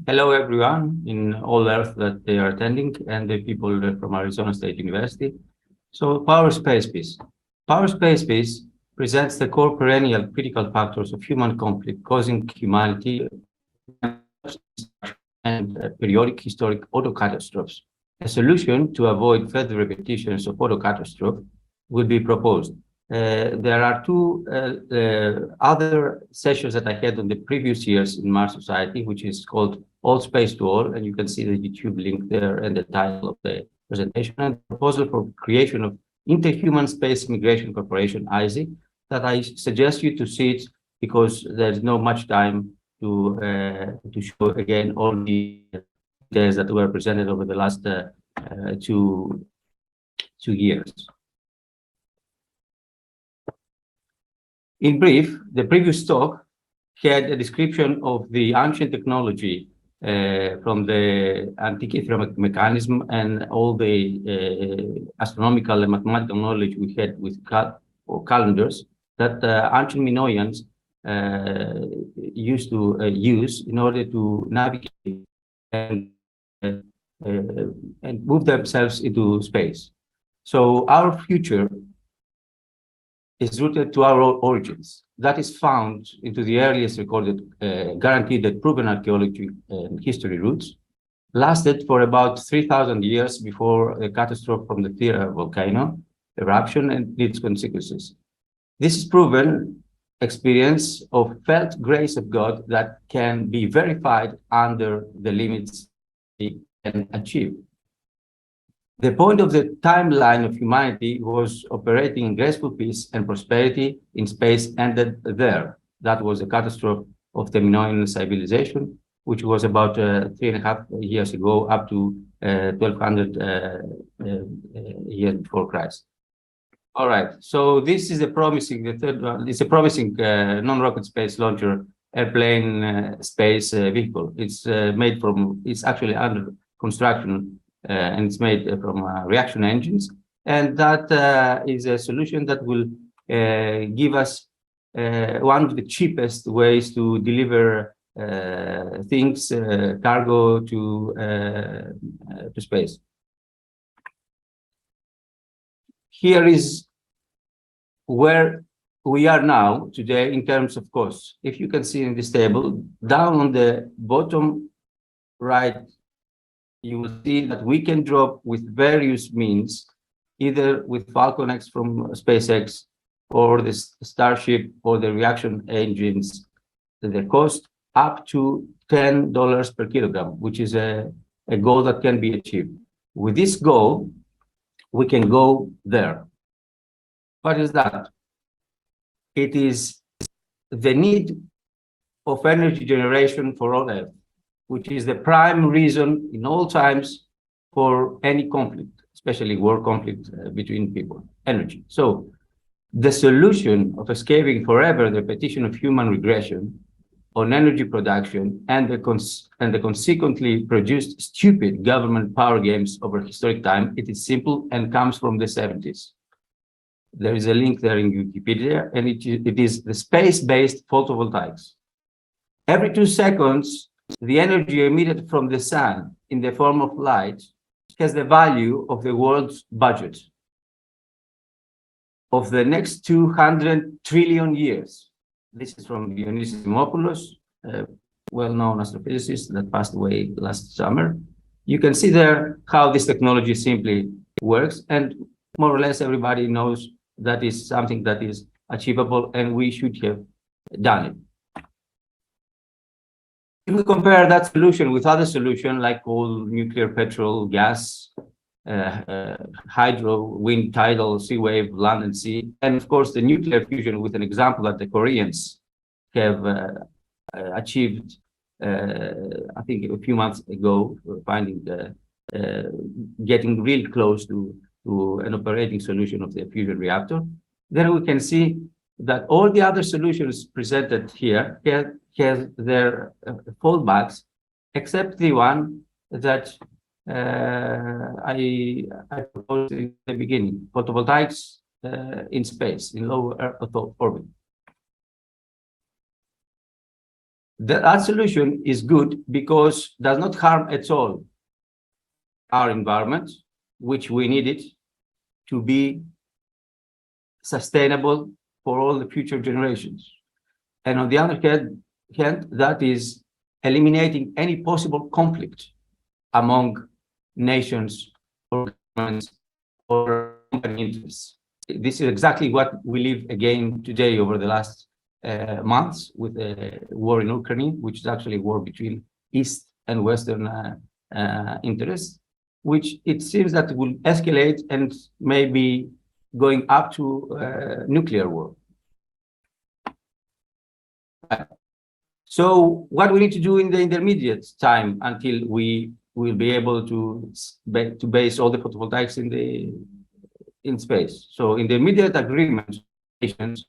Hello, everyone in all Earth that they are attending and the people from Arizona State University. So Power Space Peace. Power Space Peace presents the core perennial critical factors of human conflict causing humanity and periodic historic auto-catastrophes. A solution to avoid further repetitions of auto-catastrophe will be proposed. There are two other sessions that I had on the previous years in Mars Society, which is called All Space to All, and you can see the YouTube link there and the title of the presentation, and the proposal for creation of Interhuman Space Migration Corporation, ISIC, that I suggest you to see it because there's not much time to show again all the details that were presented over the last two years. In brief, the previous talk had a description of the ancient technology from the Antiquity mechanism and all the astronomical and mathematical knowledge we had with calendars that ancient Minoans used to use in order to navigate and move themselves into space. So our future is rooted to our origins. That is found into the earliest recorded, guaranteed and proven archaeology and history roots, lasted for about 3,000 years before the catastrophe from the Thera volcano eruption and its consequences. This is proven experience of felt grace of God that can be verified under the limits we can achieve. The point of the timeline of humanity was operating in graceful peace and prosperity in space ended there. That was the catastrophe of the Minoan civilization, which was about 3.5 years ago, up to 1200 years before Christ. All right, so this is a promising, the third one, it's a promising non-rocket space launcher airplane space vehicle. It's made from, it's actually under construction and it's made from reaction engines. And that is a solution that will give us one of the cheapest ways to deliver things, cargo to space. Here is where we are now today in terms of costs. If you can see in this table, down on the bottom right, you will see that we can drop with various means, either with Falcon X from SpaceX or the Starship or the reaction engines, the cost up to $10 per kilogram, which is a goal that can be achieved. With this goal, we can go there. What is that? It is the need of energy generation for all Earth, which is the prime reason in all times for any conflict, especially war conflict between people, energy. So the solution of escaping forever the repetition of human regression on energy production and the consequently produced stupid government power games over historic time, it is simple and comes from the 70s. There is a link there in Wikipedia, and it is the space-based photovoltaics. Every 2 seconds, the energy emitted from the sun in the form of light has the value of the world's budget of the next 200 trillion years. This is from Dionysius Dimopoulos, a well-known astrophysicist that passed away last summer. You can see there how this technology simply works, and more or less everybody knows that is something that is achievable, and we should have done it. If we compare that solution with other solutions like coal, nuclear, petrol, gas, hydro, wind, tidal, sea wave, land and sea, and of course the nuclear fusion with an example that the Koreans have achieved, I think a few months ago, finding getting really close to an operating solution of the fusion reactor, then we can see that all the other solutions presented here have their fallbacks, except the one that I proposed in the beginning, photovoltaics in space, in low Earth orbit. That solution is good because does not harm at all our environment, which we need it to be sustainable for all the future generations. And on the other hand, that is eliminating any possible conflict among nations or governments or company interests. This is exactly what we live again today over the last months with the war in Ukraine, which is actually a war between East and Western interests, which it seems that will escalate and maybe going up to nuclear war. So what we need to do in the intermediate time until we will be able to base all the photovoltaics in space. So in the immediate agreement, nations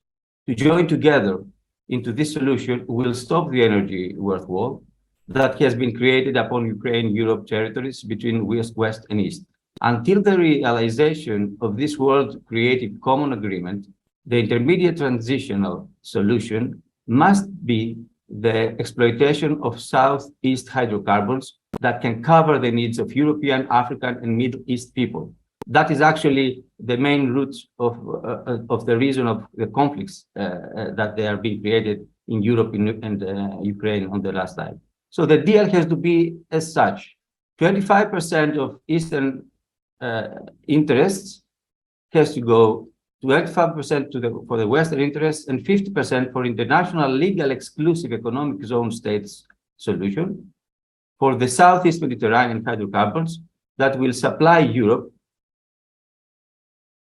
to join together into this solution will stop the energy war that has been created upon Ukraine, Europe territories between West and East. Until the realization of this world creative common agreement, the intermediate transitional solution must be the exploitation of Southeast hydrocarbons that can cover the needs of European, African, and Middle East people. That is actually the main root of the reason of the conflicts that they are being created in Europe and Ukraine on the last time. So the deal has to be as such: 25% of Eastern interests has to go 25% for the Western interests and 50% for international legal exclusive economic zone states solution for the Southeast Mediterranean hydrocarbons that will supply Europe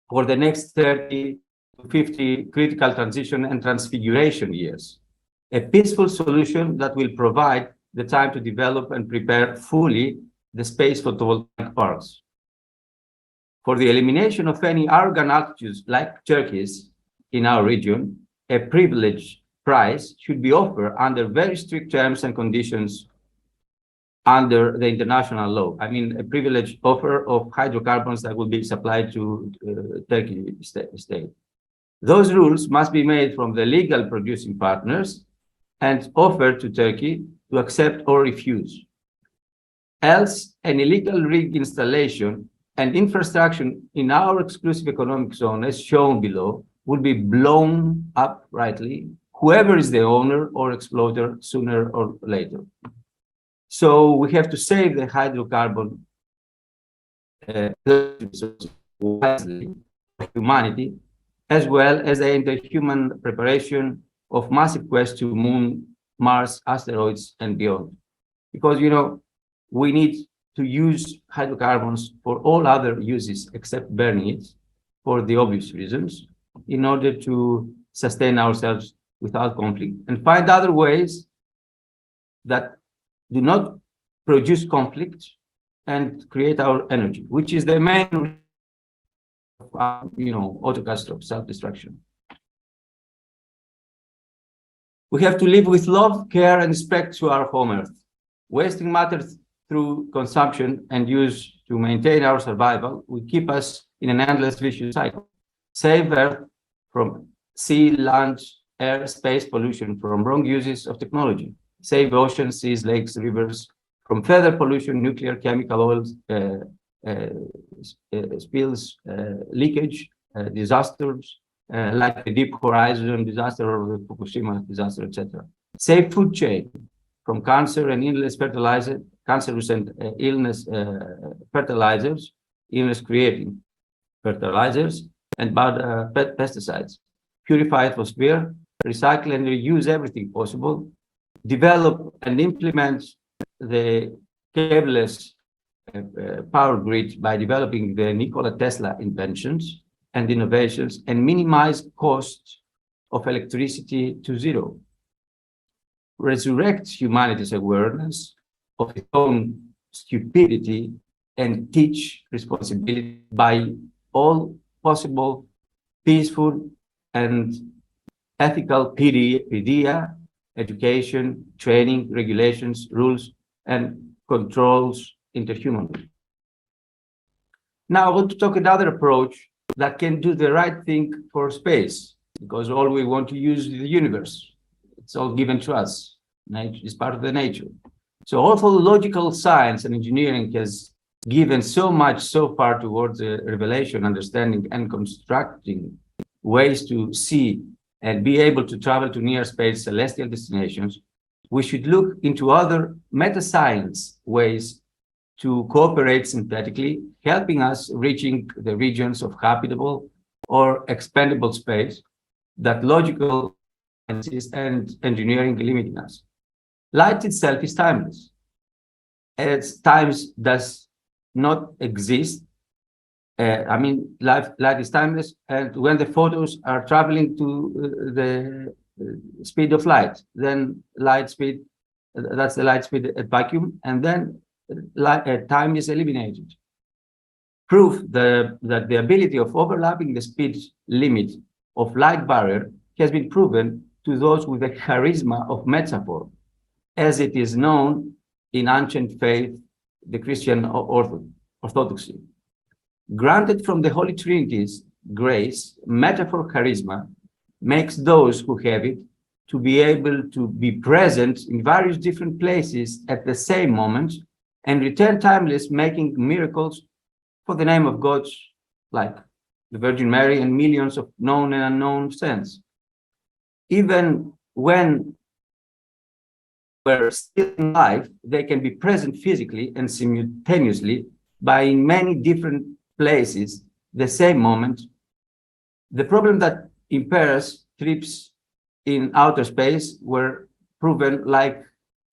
for the next 30 to 50 critical transition and transfiguration years. A peaceful solution that will provide the time to develop and prepare fully the space photovoltaic parks. For the elimination of any arrogant attitudes like Turkey's in our region, a privileged price should be offered under very strict terms and conditions under the international law. I mean, a privileged offer of hydrocarbons that will be supplied to Turkey state. Those rules must be made from the legal producing partners and offered to Turkey to accept or refuse. Else, an illegal rig installation and infrastructure in our exclusive economic zone, as shown below, will be blown up rightly, whoever is the owner or exploiter sooner or later. So we have to save the hydrocarbon wisely for humanity, as well as the interhuman preparation of massive quests to Moon, Mars, asteroids, and beyond. Because, you know, we need to use hydrocarbons for all other uses except burning it for the obvious reasons in order to sustain ourselves without conflict and find other ways that do not produce conflict and create our energy, which is the main, autocatastrophe, self-destruction. We have to live with love, care, and respect to our home Earth. Wasting matter through consumption and use to maintain our survival will keep us in an endless vicious cycle. Save Earth from sea, land, air, space pollution, from wrong uses of technology. Save oceans, seas, lakes, rivers from further pollution, nuclear, chemical oils, spills, leakage, disasters, like the Deep Horizon disaster or the Fukushima disaster, etc. Save food chain from cancer and illness fertilizer, cancerous and illness fertilizers, illness-creating fertilizers, and bad pesticides. Purify atmosphere, recycle and reuse everything possible, develop and implement the cableless power grid by developing the Nikola Tesla inventions and innovations, and minimize costs of electricity to zero. Resurrect humanity's awareness of its own stupidity and teach responsibility by all possible peaceful and ethical pedia, education, training, regulations, rules, and controls interhumanly. Now I want to talk another approach that can do the right thing for space, because all we want to use is the universe. It's all given to us. Nature is part of the nature. So although logical science and engineering has given so much so far towards revelation, understanding, and constructing ways to see and be able to travel to near space celestial destinations, we should look into other meta-science ways to cooperate synthetically, helping us reaching the regions of habitable or expandable space that logical sciences and engineering limiting us. Light itself is timeless. As times does not exist. Light is timeless, and when the photons are traveling to the speed of light, then light speed, that's the light speed at vacuum, and then time is eliminated. Proof that the ability of overlapping the speed limit of light barrier has been proven to those with the charisma of metaphor, as it is known in ancient faith, the Christian orthodoxy. Granted from the Holy Trinity's grace, metaphor charisma makes those who have it to be able to be present in various different places at the same moment and return timeless, making miracles for the name of God, like the Virgin Mary and millions of known and unknown saints. Even when we're still in life, they can be present physically and simultaneously by in many different places the same moment. The problem that impairs trips in outer space were proven like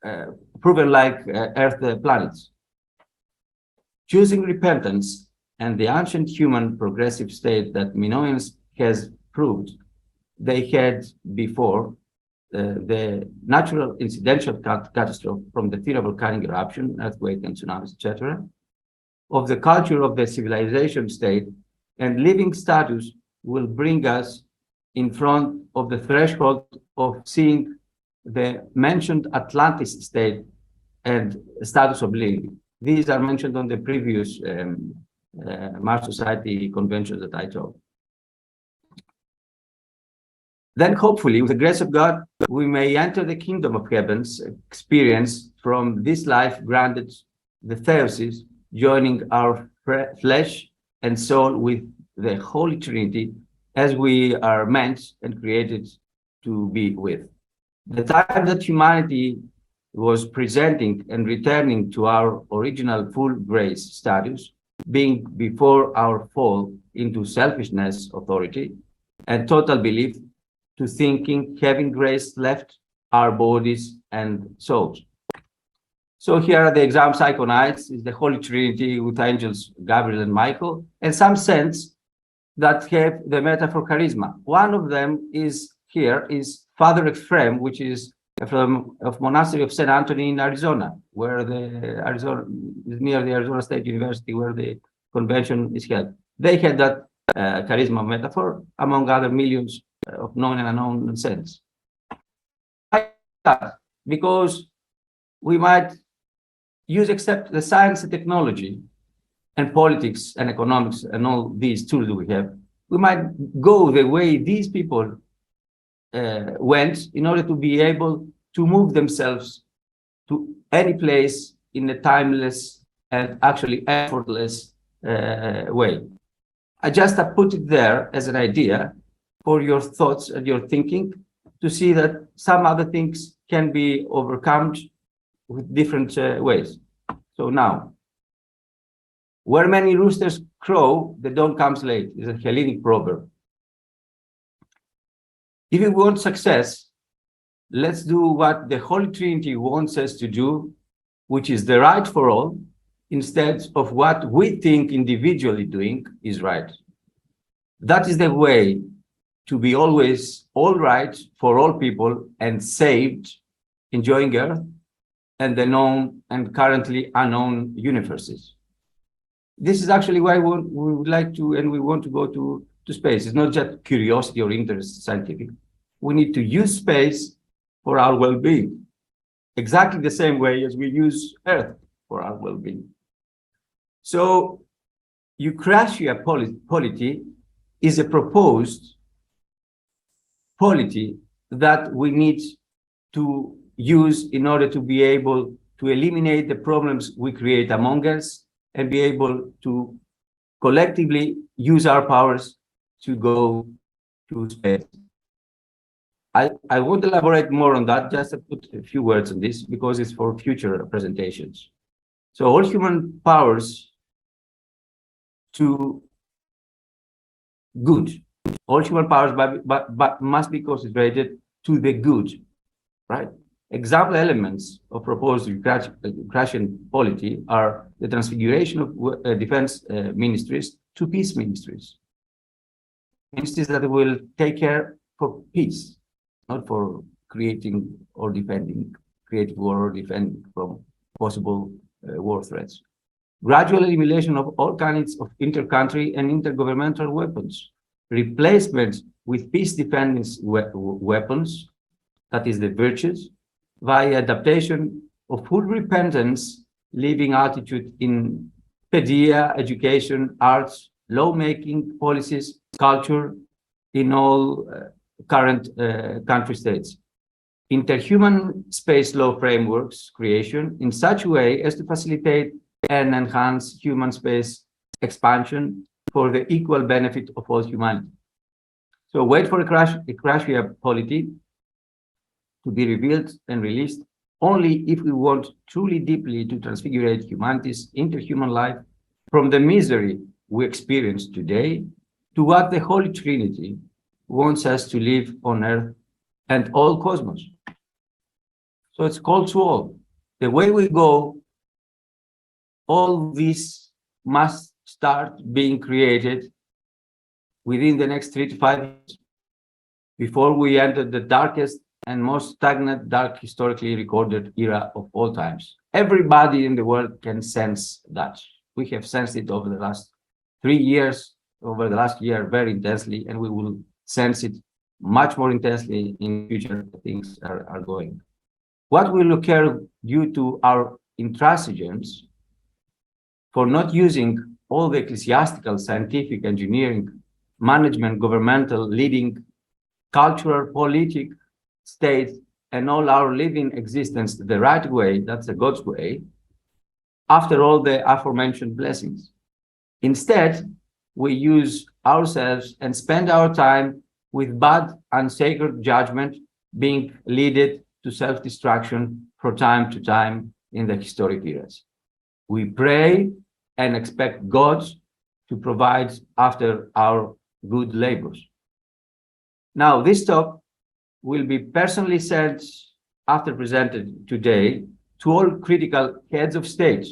Earth planets. Choosing repentance and the ancient human progressive state that Minoans has proved they had before the natural incidental catastrophe from the theory of volcanic eruption, earthquake and tsunamis, etc., of the culture of the civilization state and living status will bring us in front of the threshold of seeing the mentioned Atlantis state and status of living. These are mentioned on the previous Mars Society conventions that I taught. Then hopefully, with the grace of God, we may enter the kingdom of heavens, experience from this life granted the theosis, joining our flesh and soul with the Holy Trinity as we are meant and created to be with. The time that humanity was presenting and returning to our original full grace status, being before our fall into selfishness, authority, and total belief, to thinking, having grace left our bodies and souls. So here are the examples iconized, is the Holy Trinity with angels Gabriel and Michael, and some saints that have the metaphor charisma. One of them is here is Father Ephraim, which is from Monastery of St. Anthony in Arizona, where the Arizona is near the Arizona State University, where the convention is held. They had that charisma metaphor, among other millions of known and unknown saints. Because we might use except the science and technology and politics and economics and all these tools that we have, we might go the way these people went in order to be able to move themselves to any place in a timeless and actually effortless way. I just put it there as an idea for your thoughts and your thinking to see that some other things can be overcome with different ways. So now, where many roosters crow, the dawn comes late, is a Hellenic proverb. If we want success, let's do what the Holy Trinity wants us to do, which is the right for all, instead of what we think individually doing is right. That is the way to be always all right for all people and saved, enjoying Earth and the known and currently unknown universes. This is actually why we would like to, and we want to go to space. It's not just curiosity or interest scientific. We need to use space for our well-being, exactly the same way as we use Earth for our well-being. So Eucratia polity is a proposed polity that we need to use in order to be able to eliminate the problems we create among us and be able to collectively use our powers to go to space. I won't elaborate more on that, just to put a few words on this because it's for future presentations. So all human powers to good, all human powers but must be concentrated to the good, right? Example elements of proposed Ukrainian polity are the transfiguration of defense ministries to peace ministries. Ministries that will take care for peace, not for creating or defending, creating war or defending from possible war threats. Gradual elimination of all kinds of inter-country and intergovernmental weapons. Replacement with peace defense weapons, that is the virtues, via adaptation of full repentance, living attitude in pedia, education, arts, lawmaking, policies, culture, in all current country states. Interhuman space law frameworks creation in such a way as to facilitate and enhance human space expansion for the equal benefit of all humanity. So wait for a Ukrainian polity to be revealed and released only if we want truly deeply to transfigurate humanity's interhuman life from the misery we experience today to what the Holy Trinity wants us to live on earth and all cosmos. So it's called to all. The way we go, all this must start being created within the next 3 to 5 years before we enter the darkest and most stagnant, dark, historically recorded era of all times. Everybody in the world can sense that. We have sensed it over the last 3 years, over the last year, very intensely, and we will sense it much more intensely in future things are going. What will occur due to our intransigence for not using all the ecclesiastical, scientific, engineering, management, governmental, leading, cultural, political, state, and all our living existence the right way, that's the God's way, after all the aforementioned blessings. Instead, we use ourselves and spend our time with bad and sacred judgment being led to self-destruction from time to time in the historic eras. We pray and expect God to provide after our good labors. Now, this talk will be personally sent after presented today to all critical heads of state,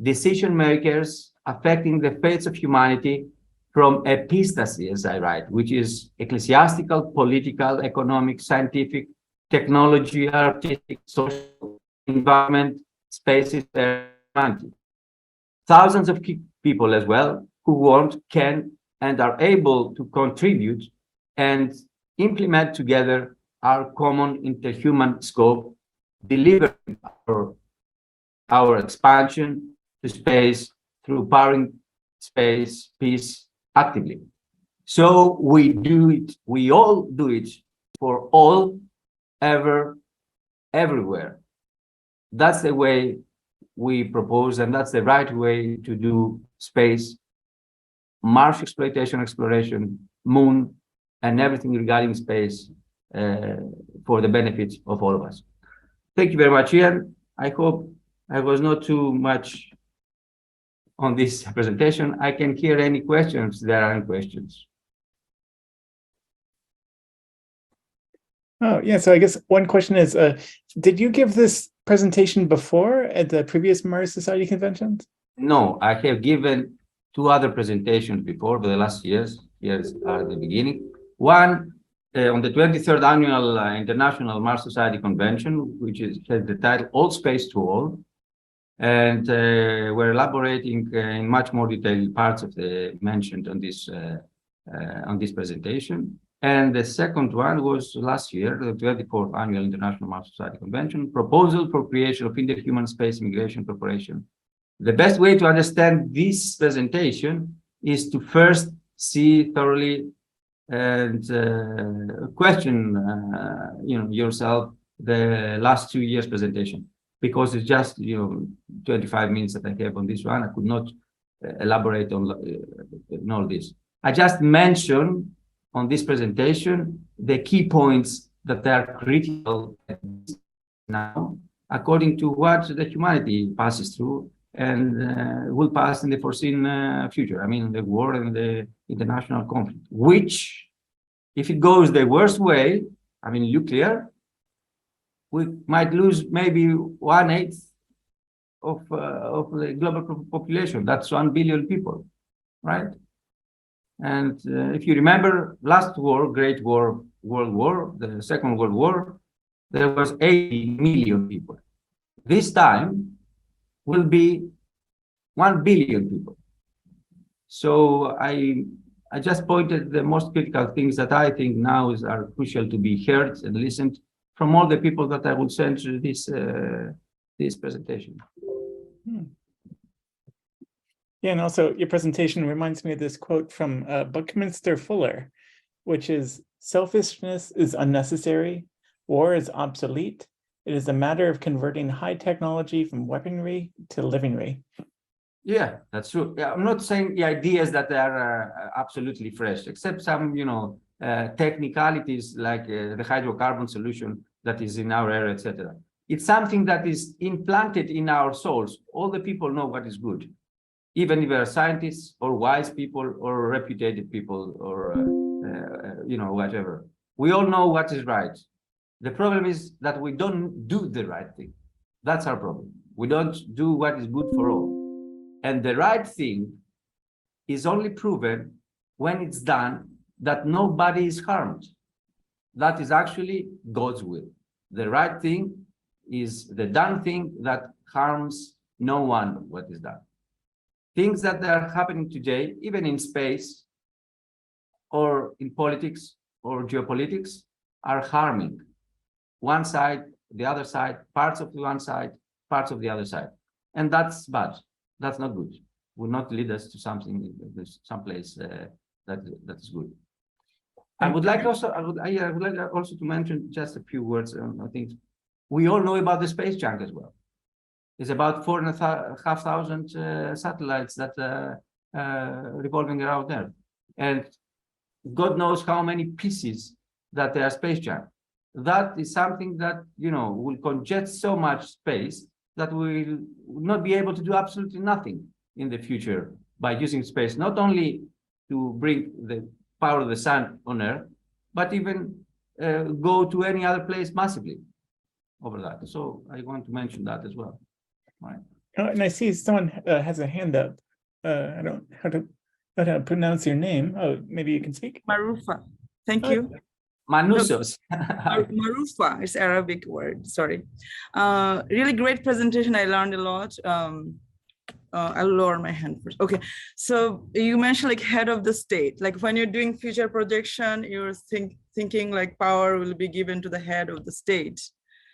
decision makers affecting the fates of humanity from epistasy, as I write, which is ecclesiastical, political, economic, scientific, technology, artistic, social, environment, spaces, and humanity. Thousands of people as well who want, can, and are able to contribute and implement together our common interhuman scope, delivering our expansion to space through powering space peace actively. So we do it, we all do it for all, ever, everywhere. That's the way we propose, and that's the right way to do space, Mars exploration, moon, and everything regarding space for the benefit of all of us. Thank you very much, Ian. I hope I was not too much on this presentation. I can hear any questions. There are any questions. Oh, yeah. So I guess one question is, did you give this presentation before at the previous Mars Society conventions? No, I have given 2 other presentations before, for the last years. Years are the beginning. One on the 23rd annual International Mars Society Convention, which has the title All Space to All. And we're elaborating in much more detail parts of the mentioned on this presentation. And the second one was last year, the 24th Annual International Mars Society Convention, Proposal for Creation of Interhuman Space Immigration Corporation. The best way to understand this presentation is to first see thoroughly and question yourself the last 2 years presentation, because it's just 25 minutes that I have on this one. I could not elaborate on all this. I just mentioned on this presentation the key points that are critical now, according to what the humanity passes through and will pass in the foreseen future. I mean, the war and the international conflict, which, if it goes the worst way, I mean, nuclear, we might lose maybe 1/8 of the global population. That's 1 billion people, right? And if you remember, last war, Great War, World War, the Second World War, there was 80 million people. This time will be 1 billion people. So I just pointed the most critical things that I think now are crucial to be heard and listened from all the people that I will send to this presentation. Yeah, and also your presentation reminds me of this quote from Buckminster Fuller, which is, "Selfishness is unnecessary, war is obsolete. It is a matter of converting high technology from weaponry to livingry." Yeah, that's true. Yeah, I'm not saying the ideas that are absolutely fresh, except some, technicalities like the hydrocarbon solution that is in our area, etc. It's something that is implanted in our souls. All the people know what is good, even if they are scientists or wise people or reputed people or whatever. We all know what is right. The problem is that we don't do the right thing. That's our problem. We don't do what is good for all. And the right thing is only proven when it's done that nobody is harmed. That is actually God's will. The right thing is the done thing that harms no one what is done. Things that are happening today, even in space or in politics or geopolitics, are harming one side, the other side, parts of the one side, parts of the other side. And that's bad. That's not good. Will not lead us to something, someplace that is I would like also to mention just a few words on things. We all know about the space junk as well. It's about 4,500 satellites that revolving around there, and God knows how many pieces that are space junk. That is something that will congest so much space that we will not be able to do absolutely nothing in the future by using space, not only to bring the power of the sun on Earth, but even go to any other place massively over that. So I want to mention that as well. Right. Oh, and I see someone has a hand up. I don't know how to pronounce your name. Oh, maybe you can speak. Marufa. Thank you. Manusos. Marufa, it's Arabic word, sorry. Really great presentation. I learned a lot. I'll lower my hand first. Okay, so you mentioned like head of the state. Like when you're doing future projection, you're thinking like power will be given to the head of the state.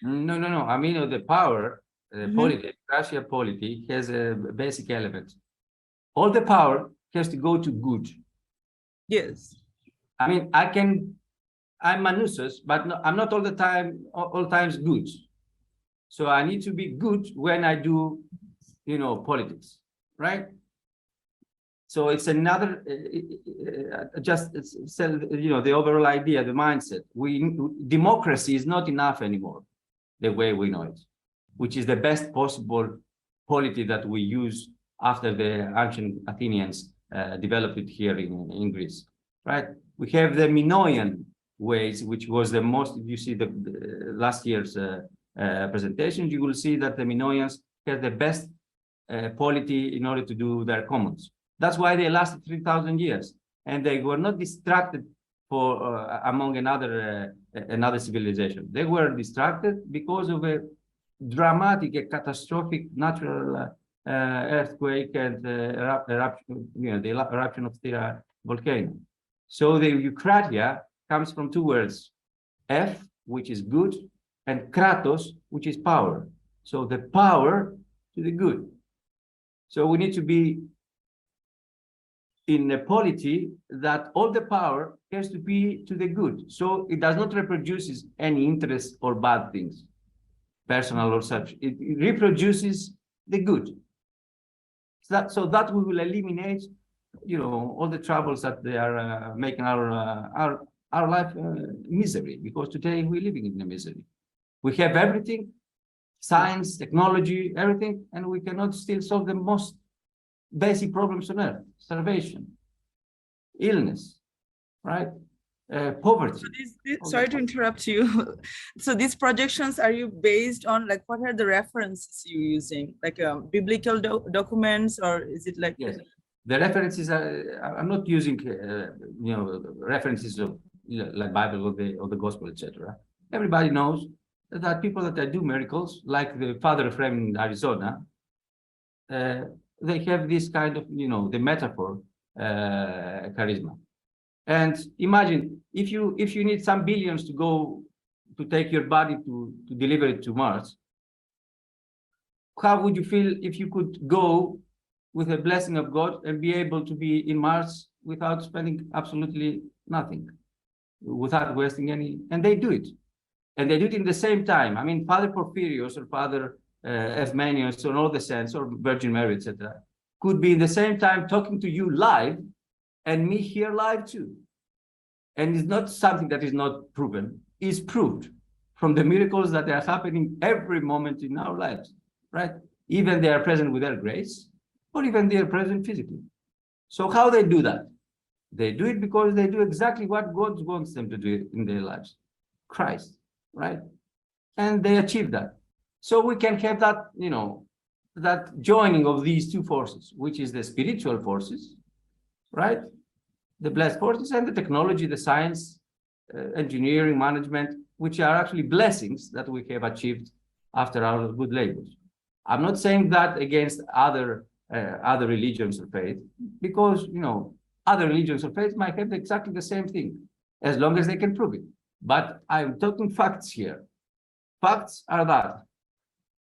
No. I mean, the power, polity, Russia polity has a basic element. All the power has to go to good. Yes. I mean, I'm Manusos, but no, I'm not all times good. So I need to be good when I do, politics, right? So it's another, the overall idea, the mindset. Democracy is not enough anymore, the way we know it, which is the best possible polity that we use after the ancient Athenians developed it here in Greece, right? We have the Minoan ways, which was the most, if you see the last year's presentation, you will see that the Minoans had the best polity in order to do their commons. That's why they lasted 3,000 years, and they were not distracted for among another civilization. They were distracted because of a dramatic, a catastrophic natural earthquake and eruption, the eruption of the volcano. So the Eukratia comes from two words, F, which is good, and kratos, which is power. So the power to the good. So we need to be in a polity that all the power has to be to the good. So it does not reproduces any interest or bad things, personal or such. It reproduces the good. So that we will eliminate, all the troubles that they are making our life misery, because today we're living in a misery. We have everything, science, technology, everything, and we cannot still solve the most basic problems on earth: starvation, illness, right? Poverty. So sorry to interrupt you. So these projections, are you based on, like, what are the references you're using? Like biblical documents, or is it like? Yes, the references are, I'm not using, references of like Bible or the gospel, etc. Everybody knows that people that do miracles, like the Father Ephraim in Arizona, they have this kind of, the metaphor charisma. And imagine if you need some billions to go to take your body to deliver it to Mars, how would you feel if you could go with a blessing of God and be able to be in Mars without spending absolutely nothing, without wasting any? And they do it. And they do it in the same time. I mean, Father Porphyrios or Father Ephmenios or all the saints or Virgin Mary, etc., could be in the same time talking to you live and me here live too. And it's not something that is not proven, it's proved from the miracles that are happening every moment in our lives, right? Even they are present with their grace, or even they are present physically. So how they do that? They do it because they do exactly what God wants them to do in their lives: Christ, right? And they achieve that. So we can have that, that joining of these two forces, which is the spiritual forces, right? The blessed forces, and the technology, the science, engineering, management, which are actually blessings that we have achieved after our good labors. I'm not saying that against other religions of faith, because other religions of faith might have exactly the same thing, as long as they can prove it. But I'm talking facts here. Facts are that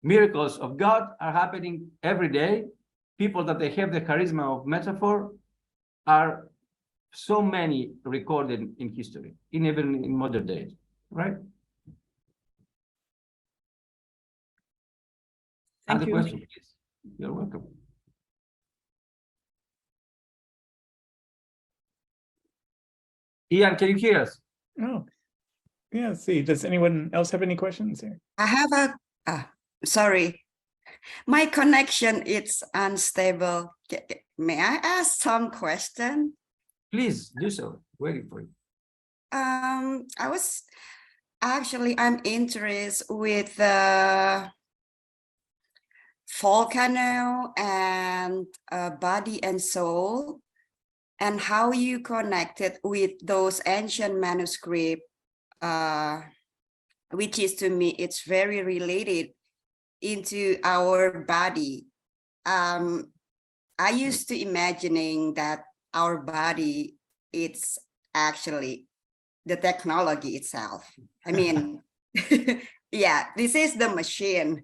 miracles of God are happening every day. People that they have the charisma of metaphor are so many recorded in history, even in modern days, right? Thank Other you. question, please. You're welcome. Ian, can you hear us? Oh, yeah, let's see. Does anyone else have any questions here? I have sorry, my connection is unstable. May I ask some question? Please do so. Waiting for you. I'm interested with volcano and body and soul, and how you connected with those ancient manuscripts, which is, to me, it's very related into our body. I used to imagining that our body, it's actually the technology itself. I mean, yeah, this is the machine.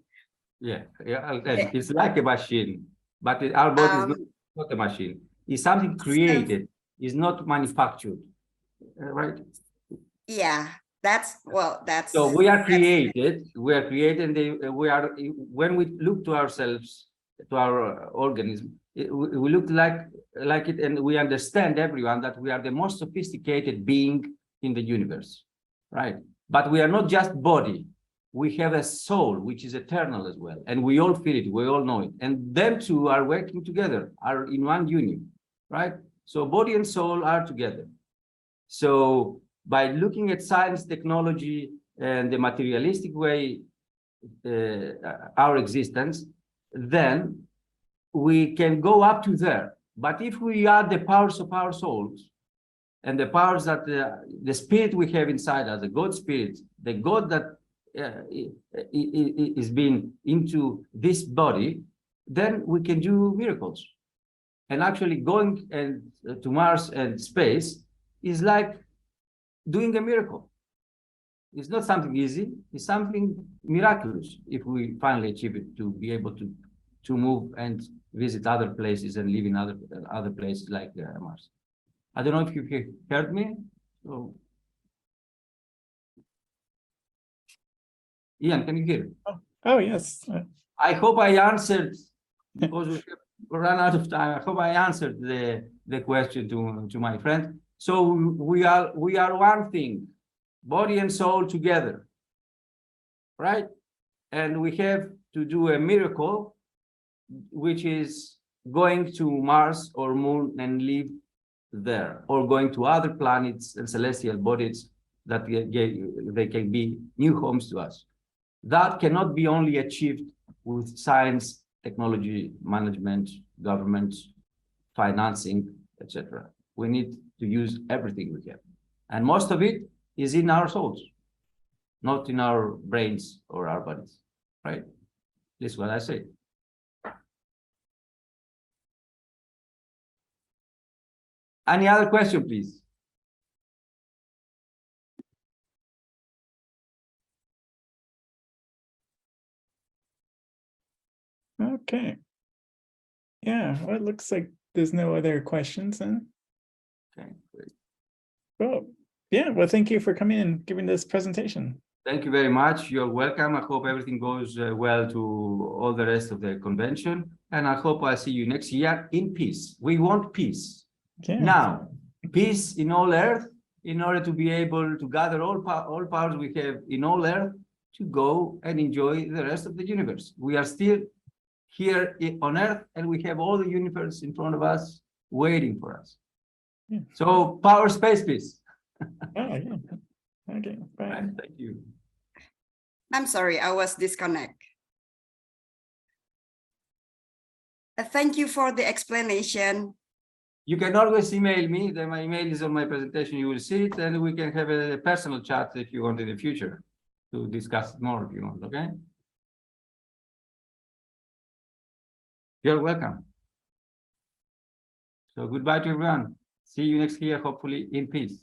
Yeah, it's like a machine, but our body is not a machine. It's something created, it's not manufactured, right? Yeah, that's So we are created, and when we look to ourselves, to our organism, we look like it, and we understand, everyone, that we are the most sophisticated being in the universe, right? But we are not just body. We have a soul, which is eternal as well. And we all feel it, we all know it. And them two are working together, are in one union, right? So body and soul are together. So by looking at science, technology, and the materialistic way, our existence, then we can go up to there. But if we add the powers of our souls and the powers that the spirit we have inside us, the God spirit, the God that is being into this body, then we can do miracles. And actually going to Mars and space is like doing a miracle. It's not something easy, it's something miraculous if we finally achieve it, to be able to to move and visit other places and live in other places like Mars. I don't know if you heard me. So, Ian, can you hear? Oh, yes. I hope I answered, because we have run out of time. I hope I answered the question to my friend. So we are one thing, body and soul together, right? And we have to do a miracle, which is going to Mars or Moon and live there, or going to other planets and celestial bodies that they can be new homes to us. That cannot be only achieved with science, technology, management, government, financing, etc. We need to use everything we have. And most of it is in our souls, not in our brains or our bodies, right? This is what I say. Any other question, please? Okay. Yeah, well, it looks like there's no other questions then. Okay, great. Well, yeah, well, thank you for coming and giving this presentation. Thank you very much. You're welcome. I hope everything goes well to all the rest of the convention. And I hope I'll see you next year in peace. We want peace. Yeah. Now, peace in all earth, in order to be able to gather all powers we have in all earth to go and enjoy the rest of the universe. We are still here on earth, and we have all the universe in front of us waiting for us. Yeah. So power, space, peace. Oh, yeah. Okay, bye. Right, thank you. I'm sorry, I was disconnected. Thank you for the explanation. You can always email me. My email is on my presentation. You will see it, and we can have a personal chat if you want in the future to discuss it more if you want, okay? You're welcome. So goodbye to everyone. See you next year, hopefully in peace.